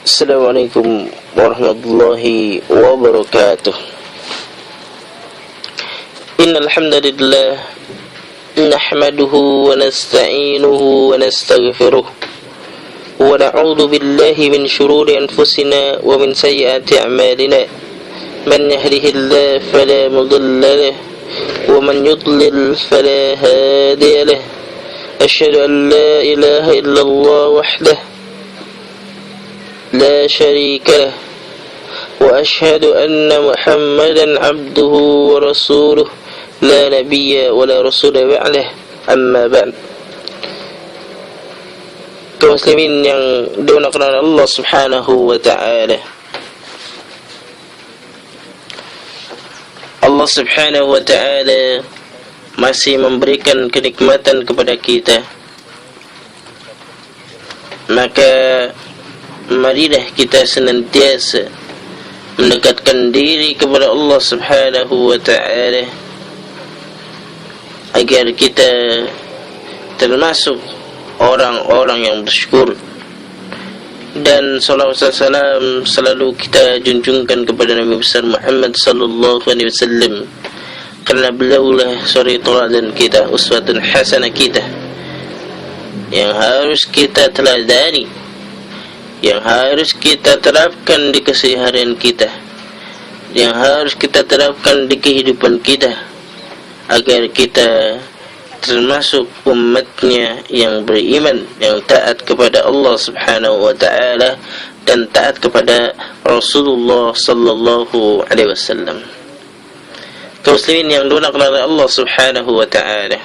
Assalamualaikum warahmatullahi wabarakatuh. Innal hamdalillah nahmaduhu wa nasta'inuhu wa nastaghfiruh wa na'udzu billahi min shururi anfusina wa min sayyiati a'malina. Man yahdihillahu fala mudilla lahu wa man yudlil fala hadiya lahu. Asyhadu an la ilaha illallah wahdahu لا شريك له وأشهد أن محمدا عبده ورسوله لا نبي ولا رسول بعده أما بعد. Kaum muslimin yang dimuliakan oleh Allah Subhanahu wa taala. Allah Subhanahu wa taala masih memberikan kenikmatan kepada kita. Maka marilah kita senantiasa mendekatkan diri kepada Allah Subhanahu wa ta'ala agar kita termasuk orang-orang yang bersyukur. Dan salawat dan salam selalu kita junjungkan kepada Nabi besar Muhammad sallallahu alaihi wasallam, karena beliaulah suri teladan kita, uswatun hasanah kita yang harus kita teladani, yang harus kita terapkan di keseharian kita, yang harus kita terapkan di kehidupan kita, agar kita termasuk umatnya yang beriman, yang taat kepada Allah Subhanahu wa ta'ala dan taat kepada Rasulullah sallallahu alaihi wasallam. Kaum muslimin yang dimuliakan oleh Allah Subhanahu wa ta'ala,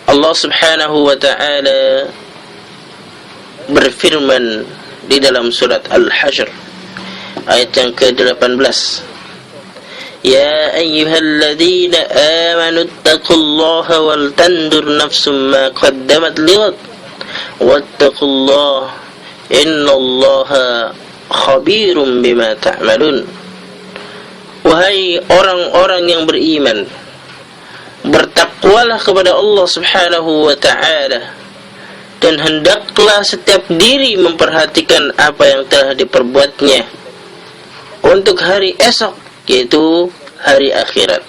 Allah Subhanahu wa ta'ala berfirman di dalam surat Al-Hasyr ayat yang ke-18, Ya ayyuhalladzina amanu taqullaha wal tandur nafsum ma qaddamat lighad wattaqullaha innallaha khabirum bima ta'malun. Wahai orang-orang yang beriman, bertakwalah kepada Allah Subhanahu wa ta'ala, dan hendaklah setiap diri memperhatikan apa yang telah diperbuatnya untuk hari esok, yaitu hari akhirat.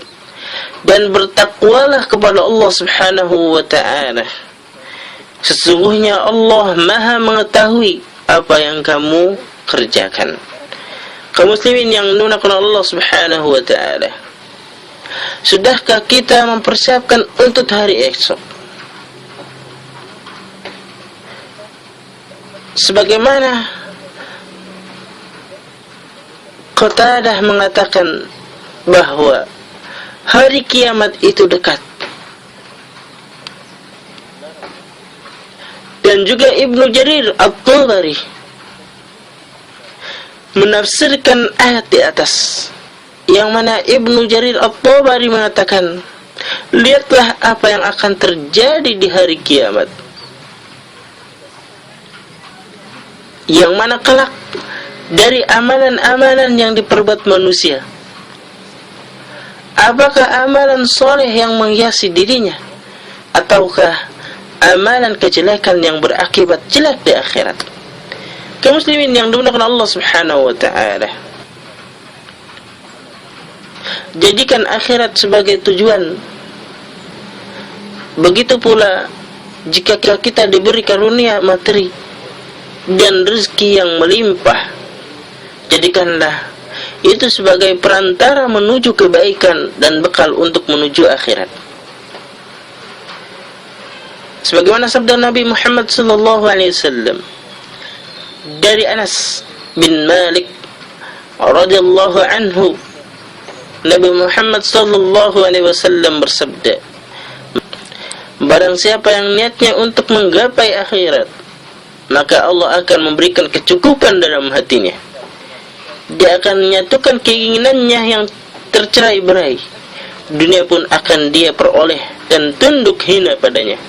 Dan bertakwalah kepada Allah Subhanahu wa ta'ala, sesungguhnya Allah maha mengetahui apa yang kamu kerjakan. Kaum muslimin yang dimuliakan Allah Subhanahu wa ta'ala, sudahkah kita mempersiapkan untuk hari esok? Sebagaimana Qatadah mengatakan bahwa hari kiamat itu dekat, dan juga Ibnu Jarir At-Tabari menafsirkan ayat di atas, yang mana Ibnu Jarir At-Tabari mengatakan, lihatlah apa yang akan terjadi di hari kiamat, yang mana kelak dari amalan-amalan yang diperbuat manusia, apakah amalan soleh yang menghiasi dirinya, ataukah amalan kejelekan yang berakibat jelek di akhirat. Kaum muslimin yang dimuliakan Allah Subhanahu wa ta'ala, jadikan akhirat sebagai tujuan. Begitu pula jika kita diberi karunia materi dan rezeki yang melimpah, jadikanlah itu sebagai perantara menuju kebaikan dan bekal untuk menuju akhirat. Sebagaimana sabda Nabi Muhammad sallallahu alaihi wasallam dari Anas bin Malik radhiyallahu anhu, Nabi Muhammad sallallahu alaihi wasallam bersabda, barang siapa yang niatnya untuk menggapai akhirat, maka Allah akan memberikan kecukupan dalam hatinya. Dia akan menyatukan keinginannya yang tercerai-berai. Dunia pun akan dia peroleh dan tunduk hina padanya.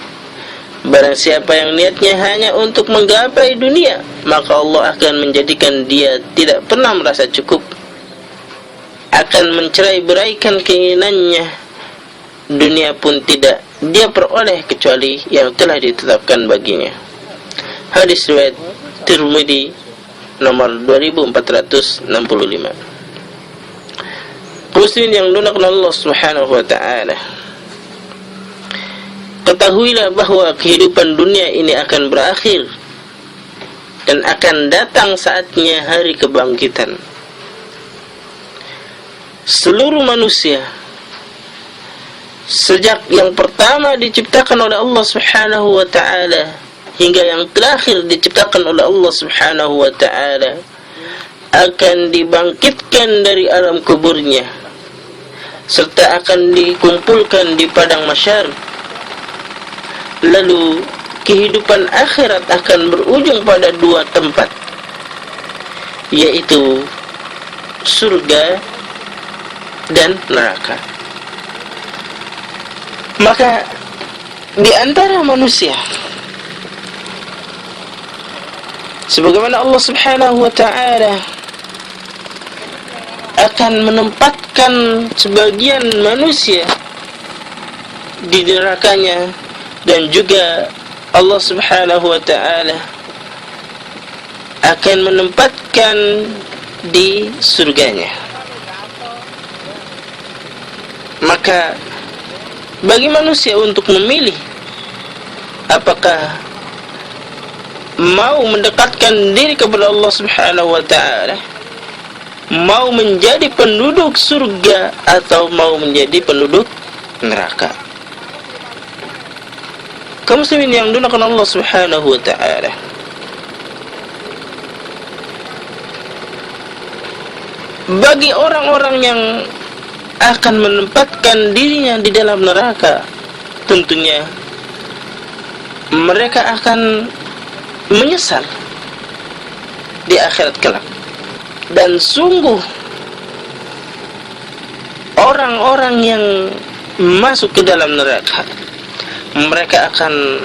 Barang siapa yang niatnya hanya untuk menggapai dunia, maka Allah akan menjadikan dia tidak pernah merasa cukup, akan mencerai-beraikan keinginannya. Dunia pun tidak dia peroleh kecuali yang telah ditetapkan baginya. Hadis riwayat Tirmidzi nomor 2465. Muslimin yang dimuliakan Allah Subhanahu wa taala, ketahuilah bahwa kehidupan dunia ini akan berakhir dan akan datang saatnya hari kebangkitan. Seluruh manusia sejak yang pertama diciptakan oleh Allah Subhanahu wa taala hingga yang terakhir diciptakan oleh Allah Subhanahu wa taala akan dibangkitkan dari alam kuburnya serta akan dikumpulkan di padang mahsyar. Lalu kehidupan akhirat akan berujung pada dua tempat, yaitu surga dan neraka. Maka di antara manusia, sebagaimana Allah Subhanahu wa taala akan menempatkan sebagian manusia di nerakanya, dan juga Allah Subhanahu wa taala akan menempatkan di surganya. Maka bagi manusia untuk memilih apakah mau mendekatkan diri kepada Allah Subhanahu wa taala, mau menjadi penduduk surga atau mau menjadi penduduk neraka. Kaum muslimin yang dimuliakan Allah Subhanahu wa taala, bagi orang-orang yang akan menempatkan dirinya di dalam neraka, tentunya mereka akan menyesal di akhirat kelak. Dan sungguh orang-orang yang masuk ke dalam neraka, mereka akan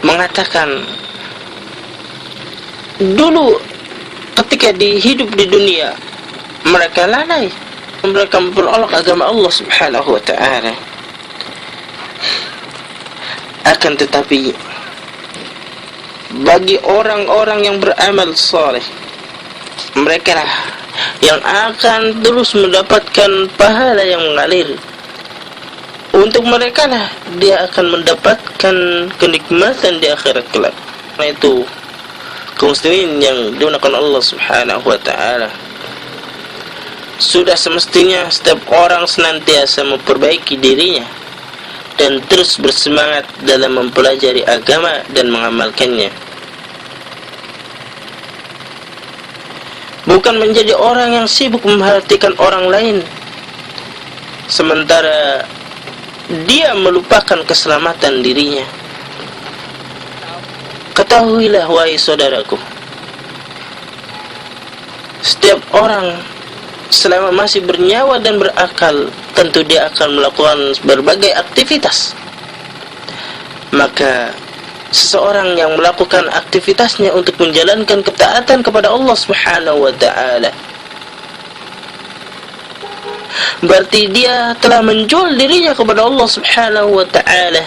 mengatakan, dulu ketika hidup di dunia mereka lalai, mereka memperolok agama Allah Subhanahu wa taala. Akan tetapi bagi orang-orang yang beramal saleh, mereka lah yang akan terus mendapatkan pahala yang mengalir. Untuk mereka lah dia akan mendapatkan kenikmatan di akhirat kelak. Karena itu, kaum muslimin yang dimuliakan Allah Subhanahu wa taala, sudah semestinya setiap orang senantiasa memperbaiki dirinya dan terus bersemangat dalam mempelajari agama dan mengamalkannya. Bukan menjadi orang yang sibuk memperhatikan orang lain, sementara dia melupakan keselamatan dirinya. Ketahuilah wahai saudaraku, setiap orang selama masih bernyawa dan berakal, tentu dia akan melakukan berbagai aktivitas. Maka seseorang yang melakukan aktivitasnya untuk menjalankan ketaatan kepada Allah Subhanahu wa taala, berarti dia telah menjual dirinya kepada Allah Subhanahu wa taala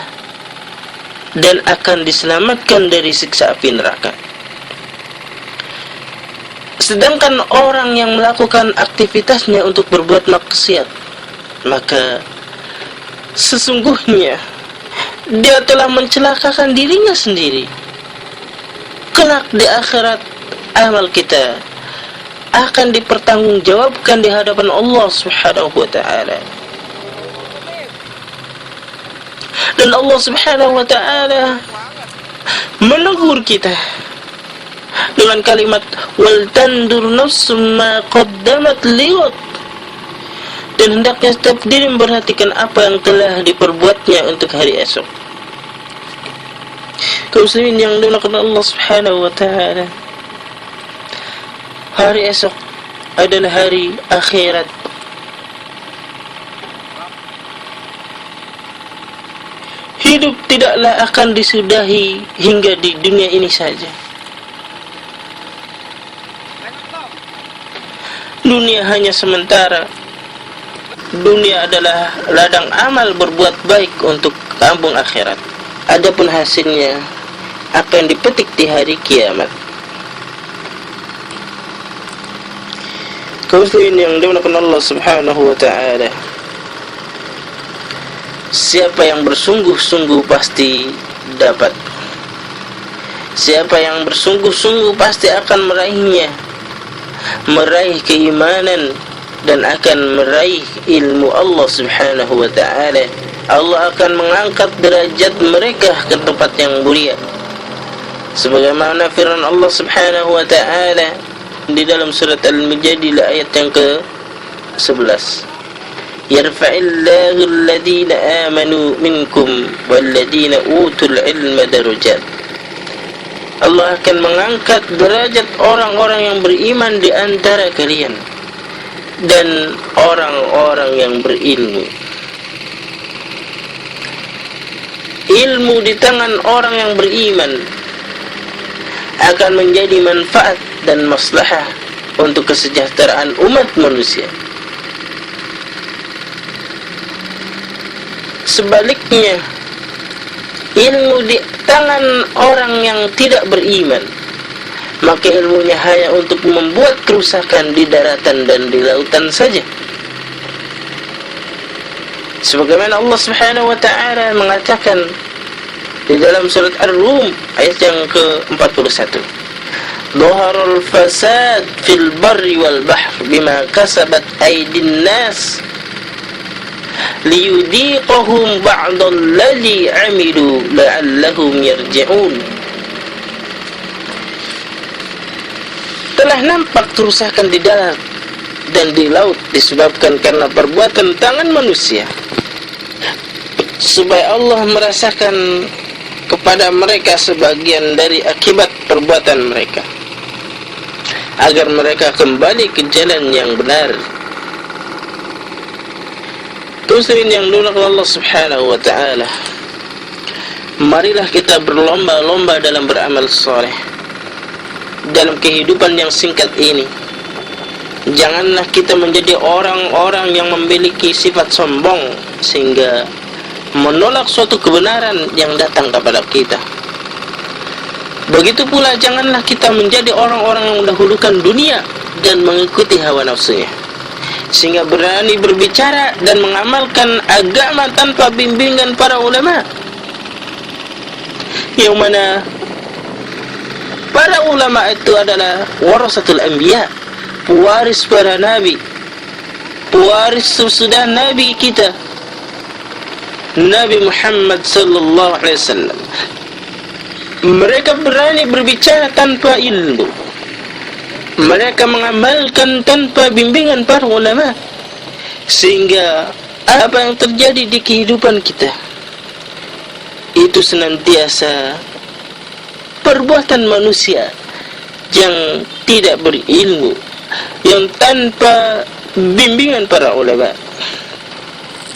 dan akan diselamatkan dari siksa api neraka. Sedangkan orang yang melakukan aktivitasnya untuk berbuat maksiat, maka sesungguhnya dia telah mencelakakan dirinya sendiri. Kelak di akhirat, amal kita akan dipertanggungjawabkan di hadapan Allah Subhanahu wa taala. Dan Allah Subhanahu wa taala menegur kita dengan kalimat wal tandur nafsum ma qaddamat liwat, dan hendaknya setiap diri memperhatikan apa yang telah diperbuatnya untuk hari esok. Kaum muslimin yang dimuliakan Allah Subhanahu wa taala, hari esok adalah hari akhirat. Hidup tidaklah akan disudahi hingga di dunia ini saja. Dunia hanya sementara. Dunia adalah ladang amal berbuat baik untuk kampung akhirat. Adapun hasilnya akan dipetik di hari kiamat. Kaum muslimin yang dimuliakan Allah Subhanahu wa taala, siapa yang bersungguh-sungguh pasti dapat. Siapa yang bersungguh-sungguh pasti akan meraihnya, meraih keimanan dan akan meraih ilmu Allah Subhanahu wa taala. Allah akan mengangkat derajat mereka ke tempat yang mulia, sebagaimana firman Allah Subhanahu wa taala di dalam surat Al-Mujadilah ayat yang ke-11. Yarfa'illahu alladhina amanu minkum walladhina utul ilma darajat. Allah akan mengangkat derajat orang-orang yang beriman di antara kalian dan orang-orang yang berilmu. Ilmu di tangan orang yang beriman akan menjadi manfaat dan maslahah untuk kesejahteraan umat manusia. Sebaliknya, ilmu di tangan orang yang tidak beriman, maka ilmunya hanya untuk membuat kerusakan di daratan dan di lautan saja. Sebagaimana Allah Subhanahu wa taala mengatakan di dalam surat Ar-Rum ayat yang ke-41, Dhaharul fasad fil barri wal bahr bima kasabat aydin nas liyudhiqahum ba'dal ladzi 'amilu la'allahum yarji'un. Telah nampak kerusakan di darat dan di laut disebabkan karena perbuatan tangan manusia, supaya Allah merasakan kepada mereka sebagian dari akibat perbuatan mereka, agar mereka kembali ke jalan yang benar. Muslimin yang dimuliakan Allah Subhanahu wa taala, marilah kita berlomba-lomba dalam beramal saleh dalam kehidupan yang singkat ini. Janganlah kita menjadi orang-orang yang memiliki sifat sombong sehingga menolak suatu kebenaran yang datang kepada kita. Begitu pula janganlah kita menjadi orang-orang yang mendahulukan dunia dan mengikuti hawa nafsunya, sehingga berani berbicara dan mengamalkan agama tanpa bimbingan para ulama, yang mana para ulama itu adalah warasatul anbiya, pewaris para nabi, pewaris sesudah nabi kita Nabi Muhammad sallallahu alaihi wasallam. Mereka berani berbicara tanpa ilmu, mereka mengamalkan tanpa bimbingan para ulama, sehingga apa yang terjadi di kehidupan kita itu senantiasa perbuatan manusia yang tidak berilmu, yang tanpa bimbingan para ulama.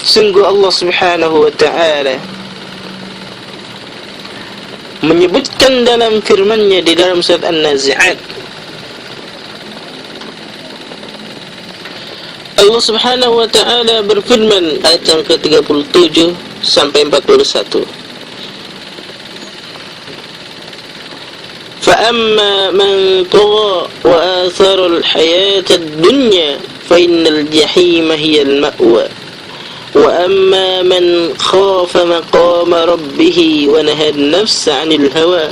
Sungguh Allah Subhanahu wa ta'ala menyebutkan dalam firman-Nya di dalam surat An-Nazi'at, Allah Subhanahu wa ta'ala berfirman ayat yang ke-37 sampai 41, فَأَمَّا مَنْ طَغَى وَآثَرَ الْحَيَاةَ الدُّنْيَا فَإِنَّ الْجَحِيمَ هِيَ الْمَأْوَى وَأَمَّا مَنْ خَافَ مَقَامَ رَبِّهِ وَنَهَى النَّفْسَ عَنِ الْهَوَى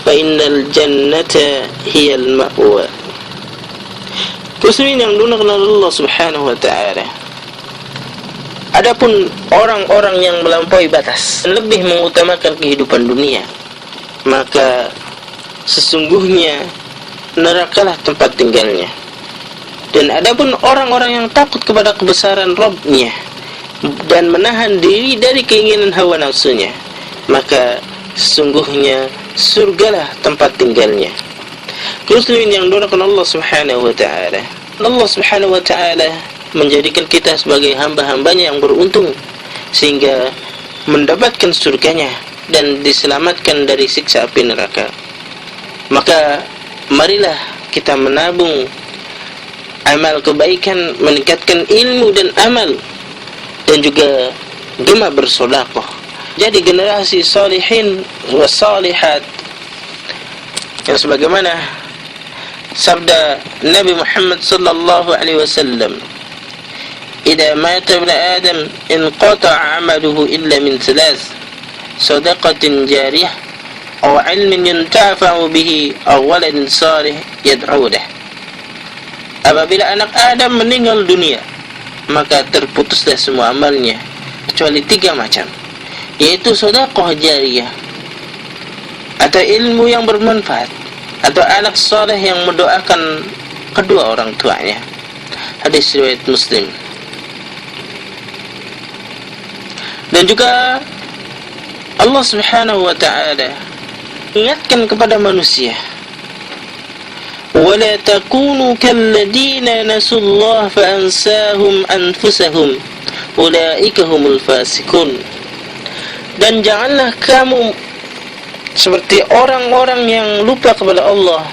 فَإِنَّ الْجَنَّةَ هِيَ الْمَأْوَى. Muslimin yang dimuliakan Allah Subhanahu wa ta'ala, adapun orang-orang yang melampaui batas, lebih mengutamakan kehidupan dunia, maka sesungguhnya nerakalah tempat tinggalnya. Dan adapun orang-orang yang takut kepada kebesaran Rabb-Nya dan menahan diri dari keinginan hawa nafsunya, maka sesungguhnya surgalah tempat tinggalnya. Muslimin yang dimuliakan Allah Subhanahu wa ta'ala, Allah Subhanahu wa ta'ala menjadikan kita sebagai hamba-hambanya yang beruntung, sehingga mendapatkan surganya dan diselamatkan dari siksa api neraka. Maka marilah kita menabung amal kebaikan, meningkatkan ilmu dan amal, dan juga gemar bersedekah. Jadi generasi salihin wa salihat Yang sebagaimana sabda Nabi Muhammad sallallahu alaihi wasallam, "Idza mata ibnu Adam inqata'a 'amaluhu illa min thalath, sadaqatin jariyah, aw 'ilmin yuntafa'u bihi, aw waladin salih yad'u lahu." Apabila anak Adam meninggal dunia, maka terputuslah semua amalnya kecuali 3 macam, yaitu sedekah jariyah, atau ilmu yang bermanfaat, atau anak saleh yang mendoakan kedua orang tuanya. Hadis riwayat Muslim. Dan juga Allah Subhanahu wa ta'ala ingatkan kepada manusia, وَلَا تَكُونُوا كَالَّذِينَ نَسُوا اللَّهَ فَأَنْسَاهُمْ أَنفُسَهُمْ أُولَئِكَ هُمُ الْفَاسِقُونَ. Dan janganlah kamu seperti orang-orang yang lupa kepada Allah,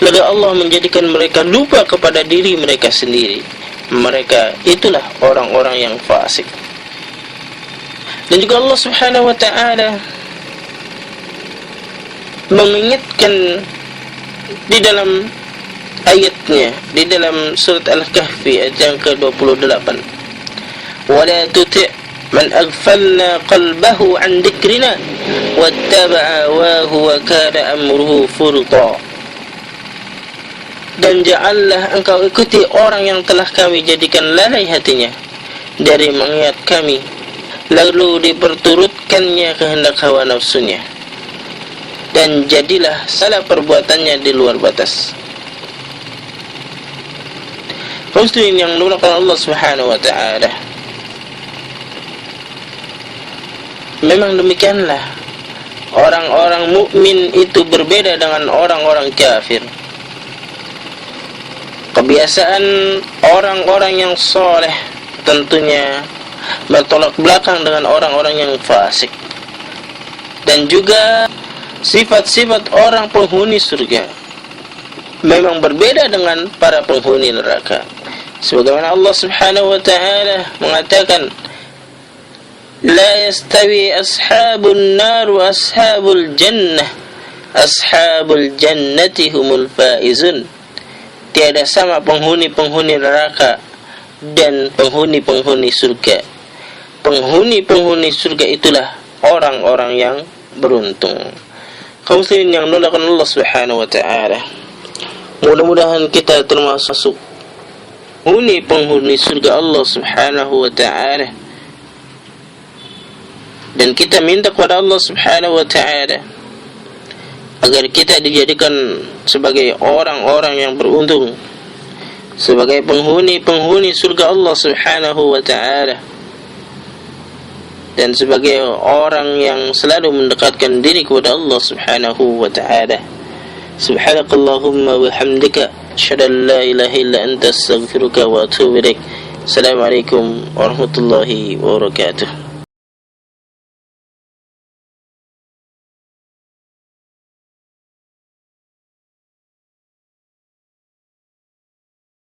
lalu Allah menjadikan mereka lupa kepada diri mereka sendiri. Mereka itulah orang-orang yang fasik. Dan juga Allah Subhanahu wa ta'ala mengingatkan di dalam ayatnya, di dalam surat Al-Kahfi ayat yang ke-28, "Wala tuti' man aghfalna qalbahu an dzikrina wattaba'a hawahu wa kana amruhu furta." Dan janganlah engkau ikuti orang yang telah kami jadikan lalai hatinya dari mengingat kami, lalu diperturutkannya kehendak hawa nafsunya, dan jadilah salah perbuatannya di luar batas. Muslimin yang dimuliakan Allah Subhanahu wa ta'ala, memang demikianlah orang-orang mukmin itu berbeda dengan orang-orang kafir. Kebiasaan orang-orang yang soleh tentunya bertolak belakang dengan orang-orang yang fasik. Dan juga sifat-sifat orang penghuni surga memang berbeda dengan para penghuni neraka. Sebagaimana Allah Subhanahu wa ta'ala mengatakan, "La yastawi ashabun nar wa ashabul jannah, ashabul jannati humul faizun." Tiada sama penghuni-penghuni neraka dan penghuni-penghuni surga. Penghuni-penghuni surga itulah orang-orang yang beruntung. Kaum muslimin yang dimuliakan Allah Subhanahu wa ta'ala, mudah-mudahan kita termasuk penghuni surga Allah Subhanahu wa ta'ala, dan kita minta kepada Allah Subhanahu wa ta'ala agar kita dijadikan sebagai orang-orang yang beruntung, sebagai penghuni surga Allah Subhanahu wa ta'ala, dan sebagai orang yang selalu mendekatkan diri kepada Allah Subhanahu wa ta'ala. Subhanakallahumma wa hamdika, asyhadu an la ilaha illa anta, astaghfiruka wa atubu ilaik. Assalamualaikum warahmatullahi wabarakatuh.